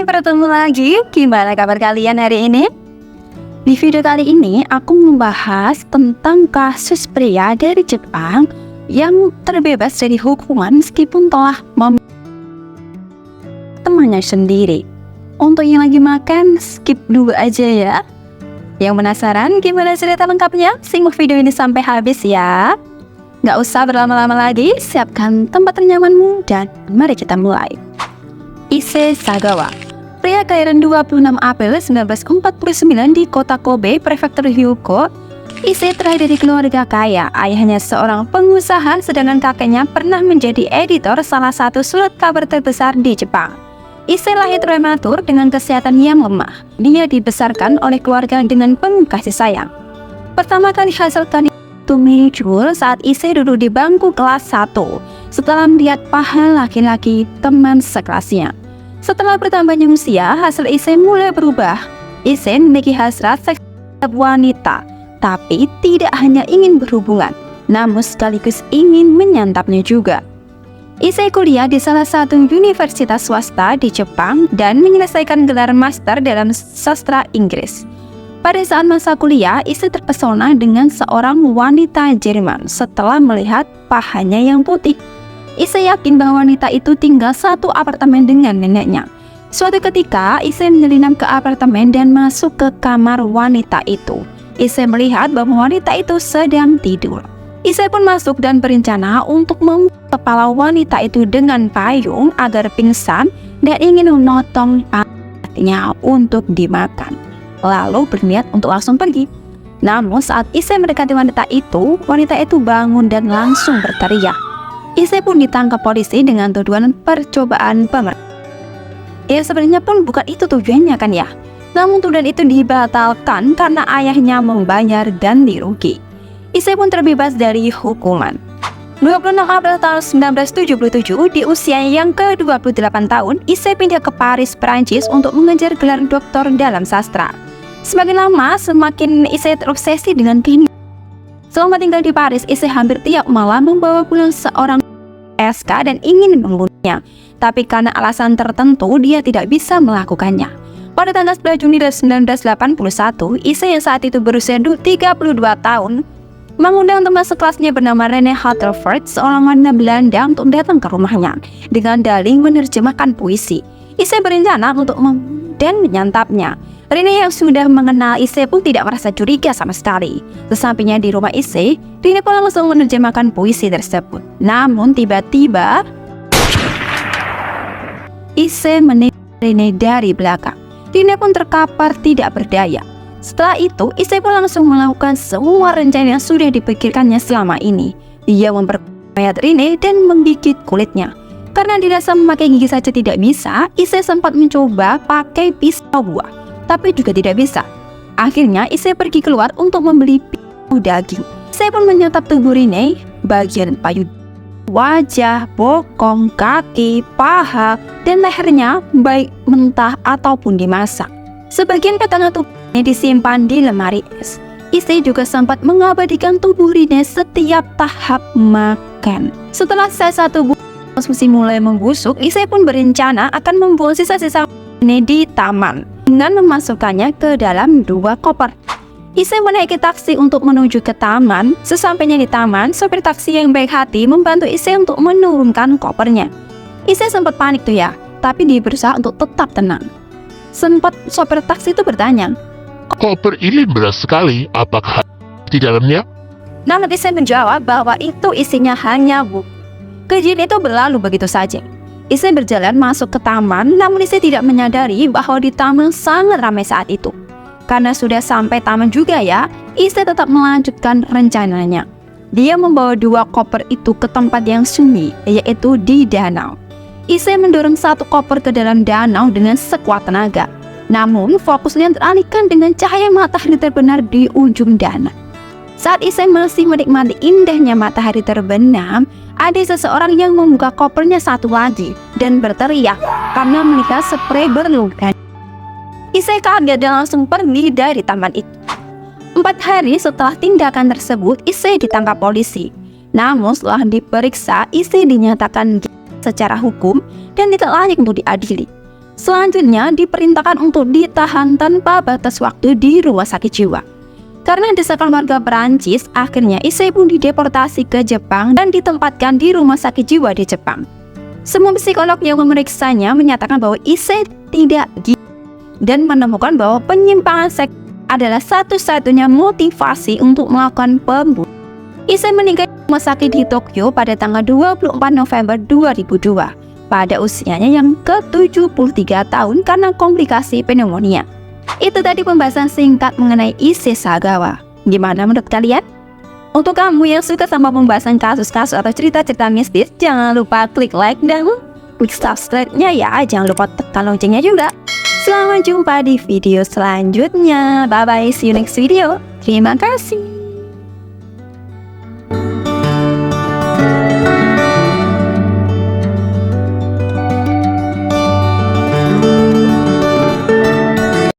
Hai, bertemu lagi. Gimana kabar kalian hari ini? Di video kali ini aku membahas tentang kasus pria dari Jepang yang terbebas dari hukuman meskipun telah temannya sendiri. Untuk yang lagi makan, skip dulu aja ya. Yang penasaran gimana cerita lengkapnya? Simak video ini sampai habis ya. Gak usah berlama-lama lagi, siapkan tempat ternyamanmu dan mari kita mulai. Issei Sagawa, pria kelahiran 26 April 1949 di kota Kobe, prefektur Hyōgo. Issei terlahir dari keluarga kaya. Ayahnya seorang pengusaha, sedangkan kakeknya pernah menjadi editor salah satu surat kabar terbesar di Jepang. Issei lahir prematur dengan kesehatan yang lemah. Dia dibesarkan oleh keluarga dengan penuh kasih sayang. Pertama kali hasil karya itu muncul saat Issei duduk di bangku kelas 1 setelah melihat paha laki-laki teman sekelasnya. Setelah bertambahnya usia, hasil Issei mulai berubah. Issei memiliki hasrat seks wanita, tapi tidak hanya ingin berhubungan, namun sekaligus ingin menyantapnya juga. Issei kuliah di salah satu universitas swasta di Jepang dan menyelesaikan gelar master dalam sastra Inggris. Pada saat masa kuliah, Issei terpesona dengan seorang wanita Jerman setelah melihat pahanya yang putih. Issei yakin bahwa wanita itu tinggal satu apartemen dengan neneknya. Suatu ketika, Issei menyelinap ke apartemen dan masuk ke kamar wanita itu. Issei melihat bahwa wanita itu sedang tidur. Issei pun masuk dan berencana untuk memukul kepala wanita itu dengan payung agar pingsan dan ingin memotong pantatnya untuk dimakan. Lalu berniat untuk langsung pergi. Namun saat Issei mendekati wanita itu bangun dan langsung berteriak. Issei pun ditangkap polisi dengan tuduhan percobaan pemerkosaan. Ya sebenarnya pun bukan itu tujuannya kan ya. Namun tuduhan itu dibatalkan karena ayahnya membayar ganti rugi. Issei pun terbebas dari hukuman. 26 April tahun 1977, di usia yang ke-28 tahun, Issei pindah ke Paris, Prancis untuk mengejar gelar doktor dalam sastra. Semakin lama, semakin Issei terobsesi dengan kehidupan. Selama tinggal di Paris, Issei hampir tiap malam membawa pulang seorang SK dan ingin membunuhnya. Tapi karena alasan tertentu, dia tidak bisa melakukannya. Pada tanggal 11 Juni 1981, Issei yang saat itu berusia 32 tahun, mengundang teman sekelasnya bernama Rene Hutterford, seorang wanita Belanda, untuk datang ke rumahnya dengan dalih menerjemahkan puisi. Issei berencana untuk dan menyantapnya. Rene yang sudah mengenal Issei pun tidak merasa curiga sama sekali. Sesampainya di rumah Issei, Rene pun langsung menerjemahkan puisi tersebut. Namun tiba-tiba Issei menembak Rene dari belakang. Rene pun terkapar tidak berdaya. Setelah itu, Issei pun langsung melakukan semua rencana yang sudah dipikirkannya selama ini. Dia memperkosa Rene dan menggigit kulitnya. Karena dirasa memakai gigi saja tidak bisa, Issei sempat mencoba pakai pisau buah, tapi juga tidak bisa. Akhirnya Issei pergi keluar untuk membeli pisau daging. Issei pun menyantap tubuh Rene, bagian payudara, wajah, bokong, kaki, paha, dan lehernya, baik mentah ataupun dimasak. Sebagian potongan tubuhnya disimpan di lemari es. Issei juga sempat mengabadikan tubuh Rene setiap tahap makan. Setelah sisa tubuh konsumsi mulai membusuk, Issei pun berencana akan membuang sisa-sisa Rene di taman dengan memasukkannya ke dalam 2 koper. Issei menaiki taksi untuk menuju ke taman. Sesampainya di taman, sopir taksi yang baik hati membantu Issei untuk menurunkan kopernya. Issei sempat panik tuh ya, tapi dia berusaha untuk tetap tenang. Sempat sopir taksi itu bertanya, "Koper ini berat sekali, apakah di dalamnya?" Namun Issei menjawab bahwa itu isinya hanya buku. Kejadian itu berlalu begitu saja. Issei berjalan masuk ke taman, namun Issei tidak menyadari bahwa di taman sangat ramai saat itu. Karena sudah sampai taman juga ya, Issei tetap melanjutkan rencananya. Dia membawa 2 koper itu ke tempat yang sunyi, yaitu di danau. Issei mendorong 1 koper ke dalam danau dengan sekuat tenaga. Namun fokusnya teralihkan dengan cahaya matahari terbenam di ujung danau. Saat Issei masih menikmati indahnya matahari terbenam, ada seseorang yang membuka kopernya satu lagi dan berteriak karena melihat sprei berlubang. Issei kaget dan langsung pergi dari taman itu. 4 hari setelah tindakan tersebut, Issei ditangkap polisi. Namun setelah diperiksa, Issei dinyatakan secara hukum dan tidak layak untuk diadili. Selanjutnya diperintahkan untuk ditahan tanpa batas waktu di rumah sakit jiwa. Karena desakan warga Perancis, akhirnya Issei pun dideportasi ke Jepang dan ditempatkan di rumah sakit jiwa di Jepang. Semua psikolog yang memeriksanya menyatakan bahwa Issei tidak gila dan menemukan bahwa penyimpangan seks adalah satu-satunya motivasi untuk melakukan pembunuhan. Issei meninggal di rumah sakit di Tokyo pada tanggal 24 November 2002 pada usianya yang ke-73 tahun karena komplikasi pneumonia. Itu tadi pembahasan singkat mengenai Issei Sagawa. Gimana menurut kalian? Untuk kamu yang suka sama pembahasan kasus-kasus atau cerita-cerita mistis, jangan lupa klik like dan klik subscribe-nya ya. Jangan lupa tekan loncengnya juga. Selamat jumpa di video selanjutnya. Bye-bye, see you next video. Terima kasih.